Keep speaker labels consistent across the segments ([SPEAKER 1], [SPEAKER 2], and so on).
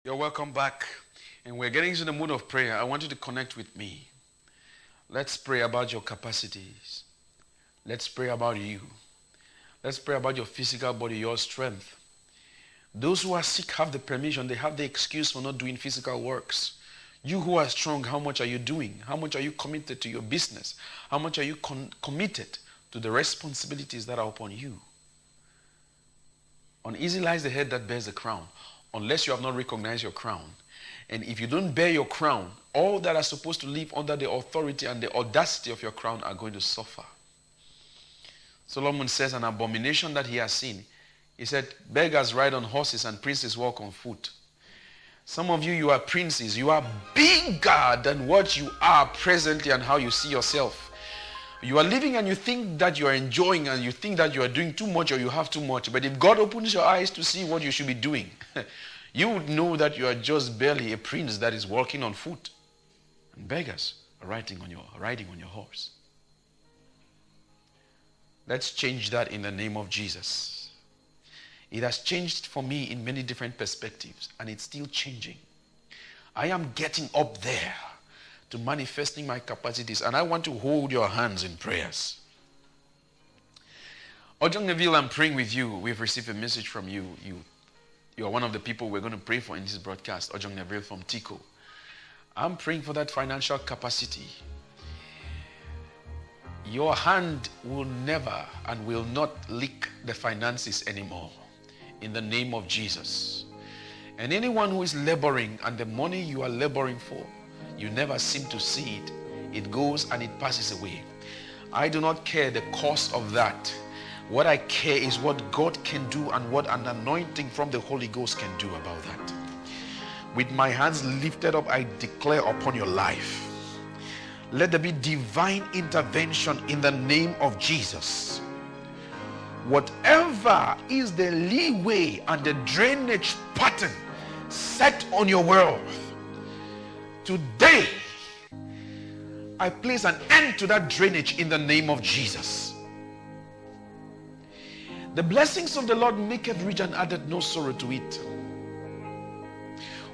[SPEAKER 1] You're welcome back. And we're getting into the mood of prayer. I want you to connect with me. Let's pray about your capacities. Let's pray about you. Let's pray about your physical body, your strength. Those who are sick have the permission. They have the excuse for not doing physical works. You who are strong, how much are you doing? How much are you committed to your business? How much are you committed to the responsibilities that are upon you? Uneasy lies the head that bears the crown, unless you have not recognized your crown. And if you don't bear your crown, all that are supposed to live under the authority and the audacity of your crown are going to suffer. Solomon says an abomination that he has seen. He said, beggars ride on horses and princes walk on foot. Some of you, you are princes. You are bigger than what you are presently and how you see yourself. You are living and you think that you are enjoying and you think that you are doing too much or you have too much. But if God opens your eyes to see what you should be doing, you would know that you are just barely a prince that is walking on foot. And beggars are riding on your horse. Let's change that in the name of Jesus. It has changed for me in many different perspectives, and it's still changing. I am getting up there to manifesting my capacities, and I want to hold your hands in prayers. Ojong Neville, I'm praying with you. We've received a message from you. You are one of the people we're going to pray for in this broadcast. Ojong Neville from Tico. I'm praying for that financial capacity. Your hand will never and will not leak the finances anymore, in the name of Jesus. And anyone who is laboring and the money you are laboring for, you never seem to see it. It goes and it passes away. I do not care the cost of that. What I care is what God can do and what an anointing from the Holy Ghost can do about that. With my hands lifted up, I declare upon your life, let there be divine intervention in the name of Jesus. Whatever is the leeway and the drainage pattern set on your wealth, today I place an end to that drainage in the name of Jesus. The blessings of the Lord maketh rich and addeth no sorrow to it.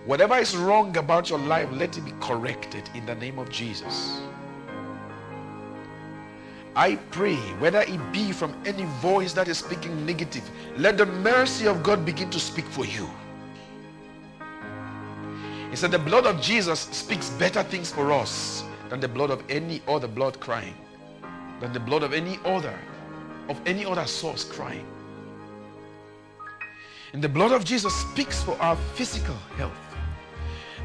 [SPEAKER 1] Whatever is wrong about your life, let it be corrected in the name of Jesus. I pray, whether it be from any voice that is speaking negative, let the mercy of God begin to speak for you. He said the blood of Jesus speaks better things for us than the blood of any other blood crying, than the blood of any other source crying. And the blood of Jesus speaks for our physical health.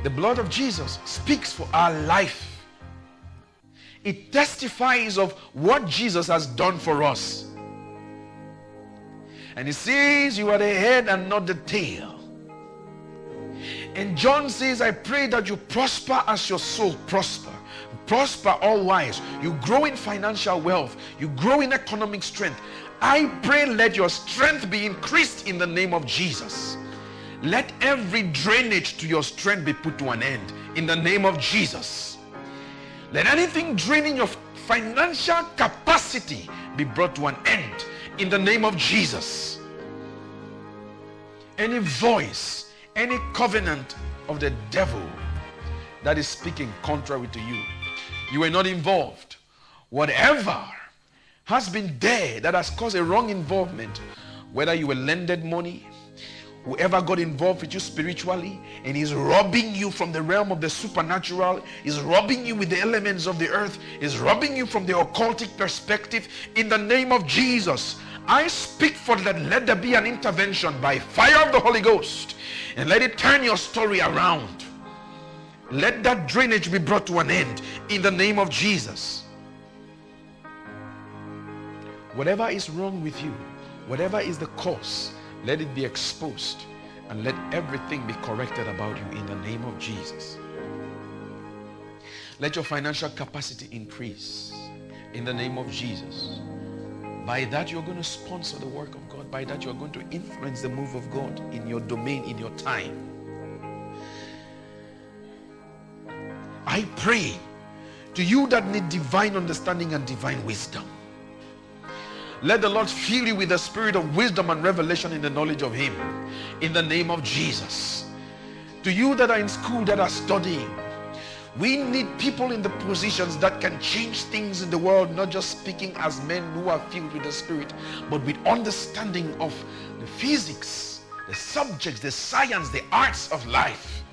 [SPEAKER 1] The blood of Jesus speaks for our life. It testifies of what Jesus has done for us. And it says you are the head and not the tail. And John says, I pray that you prosper as your soul prosper. Prosper all wise. You grow in financial wealth. You grow in economic strength. I pray let your strength be increased in the name of Jesus. Let every drainage to your strength be put to an end in the name of Jesus. Let anything draining your financial capacity be brought to an end in the name of Jesus. Any voice, any covenant of the devil that is speaking contrary to you, you are not involved. Whatever has been there that has caused a wrong involvement, whether you were lended money, whoever got involved with you spiritually and is robbing you from the realm of the supernatural, is robbing you with the elements of the earth, is robbing you from the occultic perspective, in the name of Jesus, I speak for that. Let there be an intervention by fire of the Holy Ghost and let it turn your story around. Let that drainage be brought to an end in the name of Jesus. Whatever is wrong with you, whatever is the cause, let it be exposed and let everything be corrected about you in the name of Jesus. Let your financial capacity increase in the name of Jesus. By that you're going to sponsor the work of God. By that you're going to influence the move of God in your domain, in your time. I pray to you that need divine understanding and divine wisdom. Let the Lord fill you with the spirit of wisdom and revelation in the knowledge of Him. In the name of Jesus. To you that are in school, that are studying, we need people in the positions that can change things in the world, not just speaking as men who are filled with the Spirit, but with understanding of the physics, the subjects, the science, the arts of life.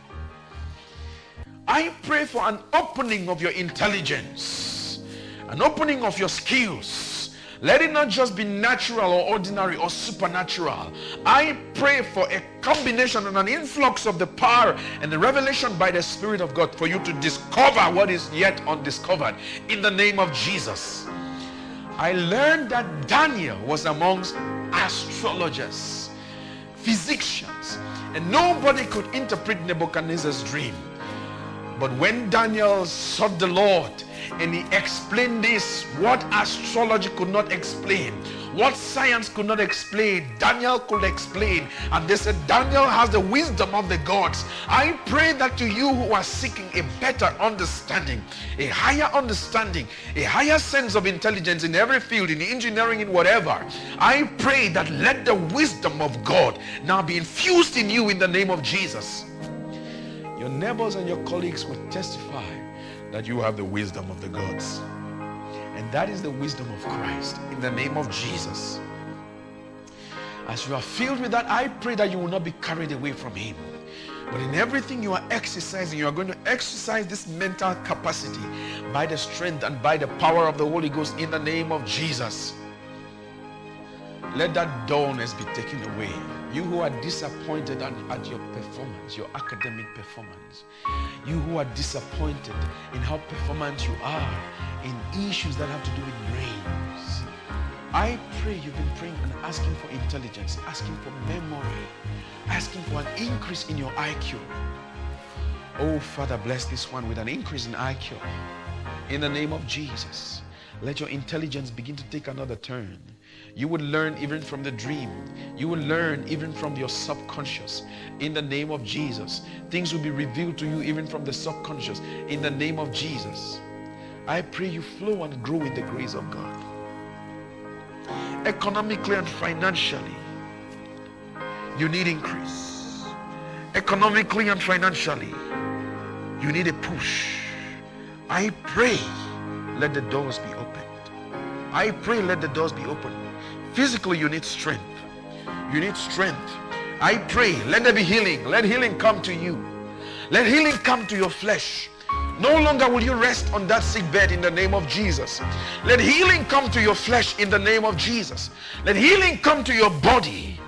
[SPEAKER 1] I pray for an opening of your intelligence, an opening of your skills. Let it not just be natural or ordinary or supernatural. I pray for a combination and an influx of the power and the revelation by the Spirit of God for you to discover what is yet undiscovered in the name of Jesus. I learned that Daniel was amongst astrologers, physicians, and nobody could interpret Nebuchadnezzar's dream. But when Daniel sought the Lord and he explained this, what astrology could not explain, what science could not explain, Daniel could explain. And they said, Daniel has the wisdom of the gods. I pray that to you who are seeking a better understanding, a higher understanding, a higher sense of intelligence in every field, in engineering, in whatever, I pray that let the wisdom of God now be infused in you in the name of Jesus. Your neighbors and your colleagues will testify that you have the wisdom of the gods. And that is the wisdom of Christ in the name of Jesus. As you are filled with that, I pray that you will not be carried away from Him. But in everything you are exercising, you are going to exercise this mental capacity by the strength and by the power of the Holy Ghost in the name of Jesus. Let that dullness be taken away. You who are disappointed at your performance, your academic performance. You who are disappointed in how performant you are in issues that have to do with brains. I pray you've been praying and asking for intelligence, asking for memory, asking for an increase in your IQ. Oh, Father, bless this one with an increase in IQ. In the name of Jesus, let your intelligence begin to take another turn. You will learn even from the dream. You will learn even from your subconscious. In the name of Jesus. Things will be revealed to you even from the subconscious. In the name of Jesus. I pray you flow and grow in the grace of God. Economically and financially, you need increase. Economically and financially, you need a push. I pray, let the doors be opened. I pray, let the doors be opened. Physically, you need strength. You need strength. I pray, let there be healing. Let healing come to you. Let healing come to your flesh. No longer will you rest on that sick bed in the name of Jesus. Let healing come to your flesh in the name of Jesus. Let healing come to your body.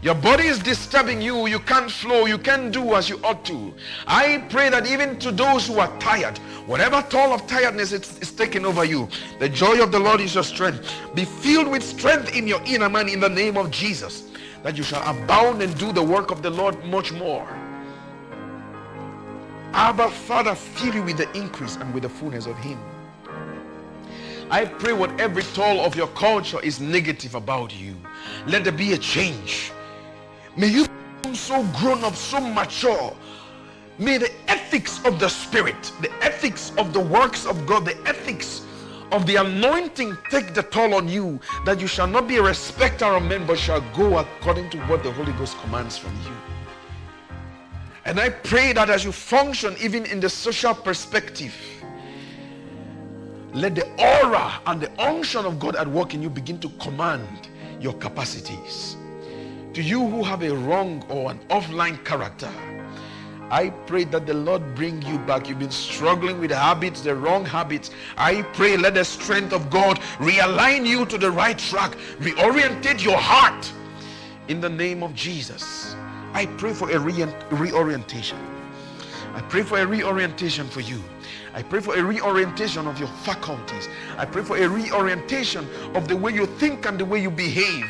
[SPEAKER 1] Your body is disturbing you. You can't flow. You can't do as you ought to. I pray that even to those who are tired, whatever toll of tiredness is taking over you, the joy of the Lord is your strength. Be filled with strength in your inner man in the name of Jesus, that you shall abound and do the work of the Lord much more. Abba, Father, fill you with the increase and with the fullness of Him. I pray what every toll of your culture is negative about you, let there be a change. May you become so grown up, so mature. May the ethics of the Spirit, the ethics of the works of God, the ethics of the anointing take the toll on you, that you shall not be a respecter of men, but shall go according to what the Holy Ghost commands from you. And I pray that as you function even in the social perspective, let the aura and the unction of God at work in you begin to command your capacities. To you who have a wrong or an offline character, I pray that the Lord bring you back. You've been struggling with habits, the wrong habits. I pray let the strength of God realign you to the right track, reorientate your heart in the name of Jesus. I pray for a reorientation. I pray for a reorientation for you. I pray for a reorientation of your faculties. I pray for a reorientation of the way you think and the way you behave,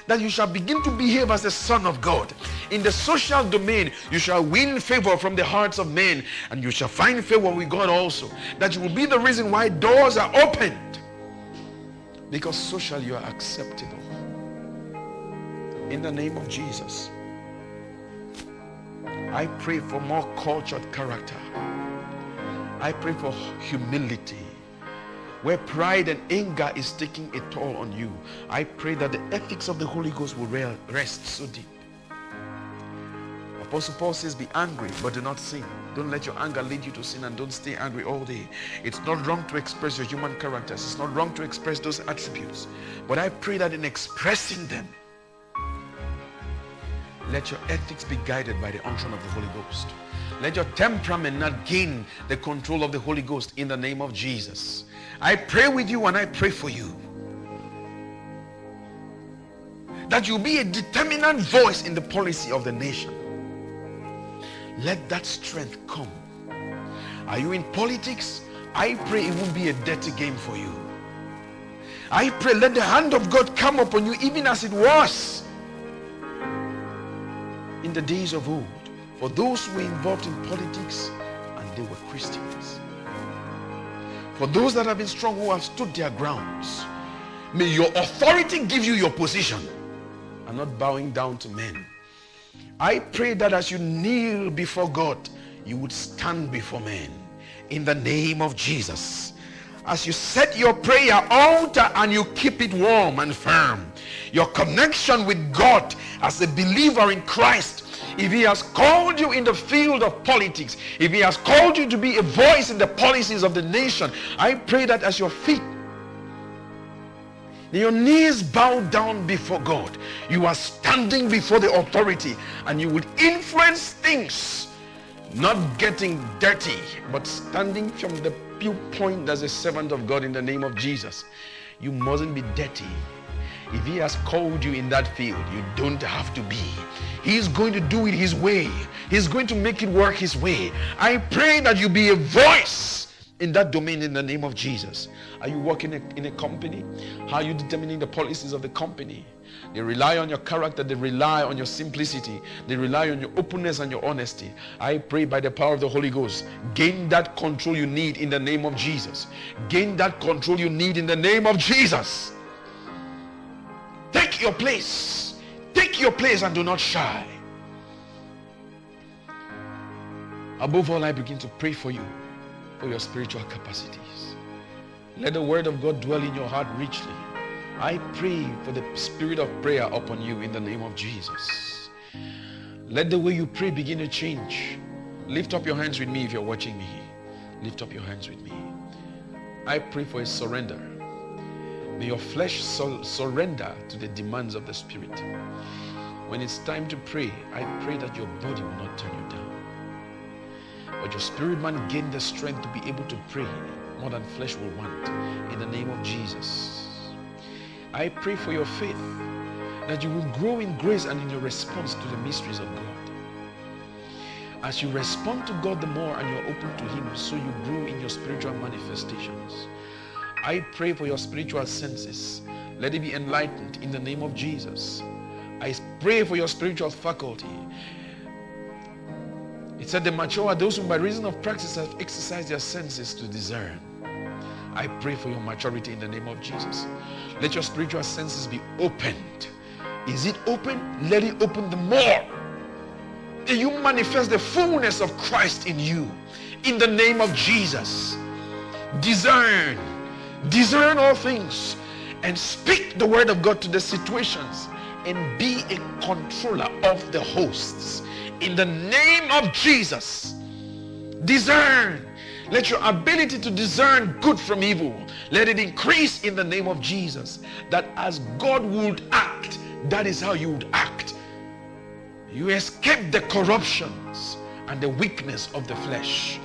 [SPEAKER 1] that you shall begin to behave as a son of God. In the social domain, you shall win favor from the hearts of men, and you shall find favor with God also. That you will be the reason why doors are opened, because socially you are acceptable. In the name of Jesus, I pray for more cultured character. I pray for humility. Where pride and anger is taking a toll on you, I pray that the ethics of the Holy Ghost will rest so deep. Apostle Paul says, be angry, but do not sin. Don't let your anger lead you to sin, and don't stay angry all day. It's not wrong to express your human characters. It's not wrong to express those attributes. But I pray that in expressing them, let your ethics be guided by the unction of the Holy Ghost. Let your temperament not gain the control of the Holy Ghost in the name of Jesus. I pray with you and I pray for you that you'll be a determinant voice in the policy of the nation. Let that strength come. Are you in politics? I pray it won't be a dirty game for you. I pray let the hand of God come upon you even as it was in the days of old, for those who were involved in politics and they were Christians. For those that have been strong, who have stood their grounds, may your authority give you your position and not bowing down to men. I pray that as you kneel before God, you would stand before men in the name of Jesus. As you set your prayer altar and you keep it warm and firm, your connection with God as a believer in Christ, if he has called you in the field of politics, if he has called you to be a voice in the policies of the nation, I pray that as your feet, your knees bow down before God, you are standing before the authority and you will influence things, not getting dirty, but standing from the viewpoint as a servant of God in the name of Jesus. You mustn't be dirty. If he has called you in that field, you don't have to be. He's going to do it his way. He's going to make it work his way. I pray that you be a voice in that domain in the name of Jesus. Are you working in a company? How are you determining the policies of the company? They rely on your character. They rely on your simplicity. They rely on your openness and your honesty. I pray by the power of the Holy Ghost, gain that control you need in the name of Jesus. Gain that control you need in the name of Jesus. Take your place. Take your place and do not shy. Above all, I begin to pray for you, for your spiritual capacities. Let the word of God dwell in your heart richly. I pray for the spirit of prayer upon you in the name of Jesus. Let the way you pray begin to change. Lift up your hands with me if you're watching me. Lift up your hands with me. I pray for a surrender. May your flesh surrender to the demands of the spirit. When it's time to pray, I pray that your body will not turn you down, but your spirit man gain the strength to be able to pray more than flesh will want in the name of Jesus. I pray for your faith, that you will grow in grace and in your response to the mysteries of God. As you respond to God the more and you're open to him, so you grow in your spiritual manifestations. I pray for your spiritual senses. Let it be enlightened in the name of Jesus. I pray for your spiritual faculty. It said the mature are those who by reason of practice have exercised their senses to discern. I pray for your maturity in the name of Jesus. Let your spiritual senses be opened. Is it open? Let it open the more. May you manifest the fullness of Christ in you in the name of Jesus. Discern all things and speak the word of God to the situations and be a controller of the hosts in the name of Jesus. Discern. Let your ability to discern good from evil, let it increase in the name of Jesus, that as God would act, that is how you would act. You escape the corruptions and the weakness of the flesh.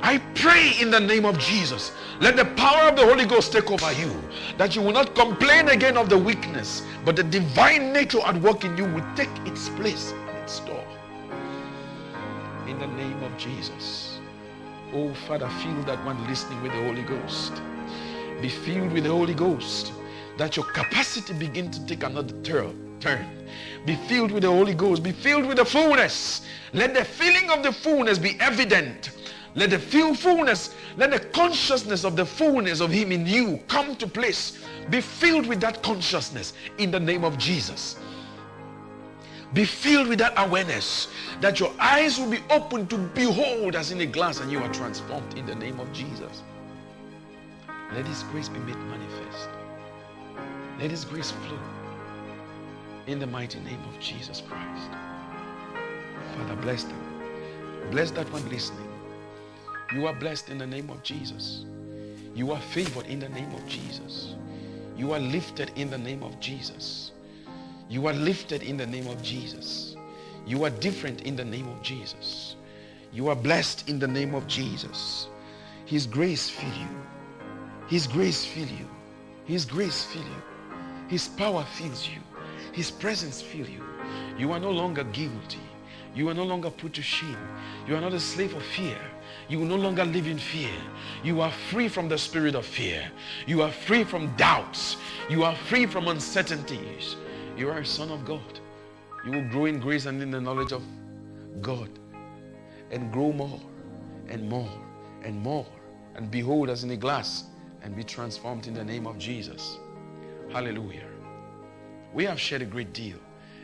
[SPEAKER 1] I pray in the name of Jesus, let the power of the Holy Ghost take over you, that you will not complain again of the weakness, but the divine nature at work in you will take its place and its store. In the name of Jesus. Oh, Father, fill that one listening with the Holy Ghost. Be filled with the Holy Ghost, that your capacity begin to take another turn. Be filled with the Holy Ghost. Be filled with the fullness. Let the feeling of the fullness be evident. Let the fullness, let the consciousness of the fullness of him in you come to place. Be filled with that consciousness in the name of Jesus. Be filled with that awareness, that your eyes will be open to behold as in a glass and you are transformed in the name of Jesus. Let his grace be made manifest. Let his grace flow in the mighty name of Jesus Christ. Father, bless them. Bless that one listening. You are blessed in the name of Jesus. You are favored in the name of Jesus. You are lifted in the name of Jesus. You are lifted in the name of Jesus. You are different in the name of Jesus. You are blessed in the name of Jesus. His grace fill you. His grace fill you. His grace fill you. His power fills you. His presence fill you. You are no longer guilty. You are no longer put to shame. You are not a slave of fear. You will no longer live in fear. You are free from the spirit of fear. You are free from doubts. You are free from uncertainties. You are a son of God. You will grow in grace and in the knowledge of God, and grow more and more and more, and behold as in a glass, and be transformed in the name of Jesus. Hallelujah. We have shared a great deal,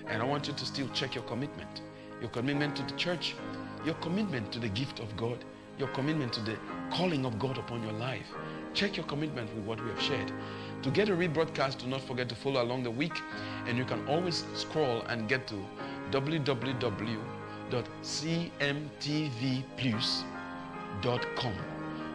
[SPEAKER 1] and I want you to still check your commitment to the church, your commitment to the gift of God, your commitment to the calling of God upon your life. Check your commitment with what we have shared. To get a rebroadcast, do not forget to follow along the week, and you can always scroll and get to www.cmtvplus.com,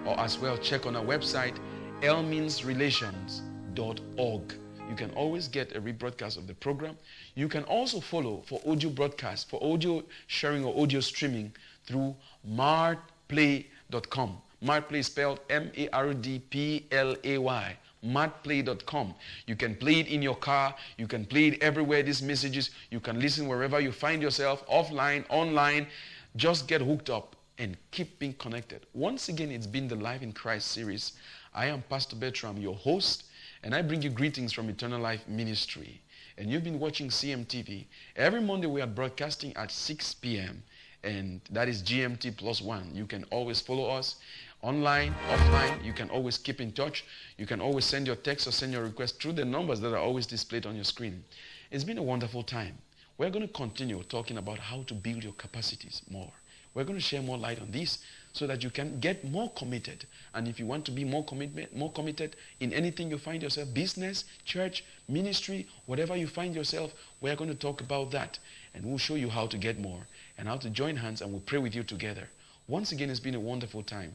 [SPEAKER 1] or as well check on our website elminsrelations.org. You can always get a rebroadcast of the program. You can also follow for audio broadcast, for audio sharing or audio streaming through martplay.com. Martplay is spelled MARDPLAY. martplay.com. You can play it in your car. You can play it everywhere. These messages, you can listen wherever you find yourself, offline, online. Just get hooked up and keep being connected. Once again, it's been the Life in Christ series. I am Pastor Bertram, your host, and I bring you greetings from Eternal Life Ministry. And you've been watching CMTV. Every Monday we are broadcasting at 6 p.m. and that is GMT +1. You can always follow us online, offline. You can always keep in touch. You can always send your text or send your request through the numbers that are always displayed on your screen. It's been a wonderful time. We're going to continue talking about how to build your capacities more. We're going to share more light on this so that you can get more committed. And if you want to be more committed in anything you find yourself, business, church, ministry, whatever you find yourself, we're going to talk about that. And we'll show you how to get more and how to join hands, and we'll pray with you together. Once again, it's been a wonderful time.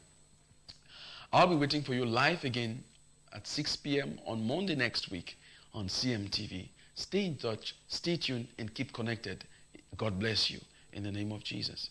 [SPEAKER 1] I'll be waiting for you live again at 6 p.m. on Monday next week on CMTV. Stay in touch, stay tuned, and keep connected. God bless you in the name of Jesus.